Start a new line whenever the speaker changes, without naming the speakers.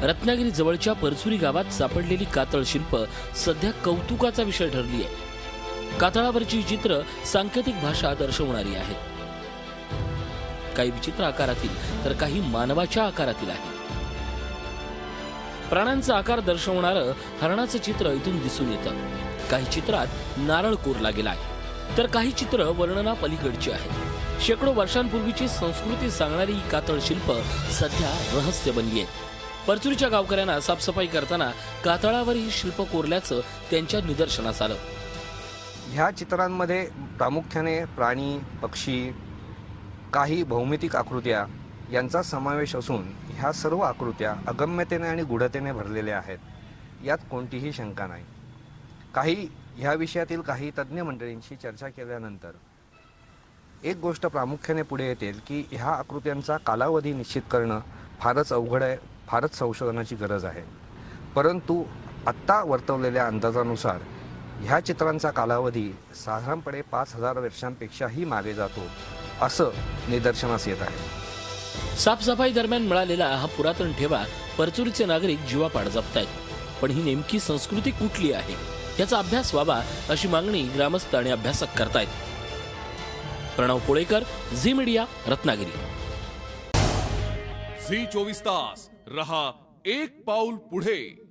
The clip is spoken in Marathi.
रत्नागिरी जवळच्या परचुरी गावात सापडलेली कातळ शिल्प सध्या कौतुकाचा विषय ठरली आहे। कातळावरची चित्र सांकेतिक भाषा दर्शवणारी आहेत। काही विचित्र आकारातील तर काही मानवाच्या आकारातील आहेत। प्राण्यांचा आकार दर्शवणारं हरणाचं चित्र इथून दिसून येतं। काही चित्रात नारळ कोरला गेलाय तर काही चित्र वर्णना पलीकडची आहेत। शेकडो वर्षांपूर्वीची संस्कृती सांगणारी ही कातळ शिल्प सध्या रहस्य बनली आहेत। परचुरीच्या गावकऱ्यांना साफसफाई करताना कातळावर ही शिल्प कोरल्याचं त्यांच्या निदर्शनास आलं।
ह्या चित्रांमध्ये प्रामुख्याने प्राणी, पक्षी, काही भौमितिक आकृत्या यांचा समावेश असून ह्या सर्व आकृत्या अगम्यतेने आणि गूढतेने भरलेल्या आहेत। यात कोणतीही शंका नाही। काही ह्या विषयातील काही तज्ज्ञ मंडळींशी चर्चा केल्यानंतर एक गोष्ट प्रामुख्याने पुढे येते की ह्या आकृत्यांचा कालावधी निश्चित करणं फारच अवघड आहे, फारच संशोधनाची गरज आहे। परंतु आत्ता वर्तवलेल्या अंदाजानुसार ह्या चित्रांचा कालावधी साधारणपणे 5000 वर्षांपेक्षाही मागे जातो असं निदर्शनास येत आहे।
साफसफाई दरम्यान मिळालेला हा पुरातन ठेवा परचुरीचे नागरिक जीवापाड जपतायत। पण ही नेमकी संस्कृती कुठली आहे याचा अभ्यास व्हावा अशी मागणी ग्रामस्थ आणि अभ्यासक करतायत। प्रणव पोळेकर, झी मीडिया, रत्नागिरी।
झी 24 तास रहा एक पाऊल पुढे।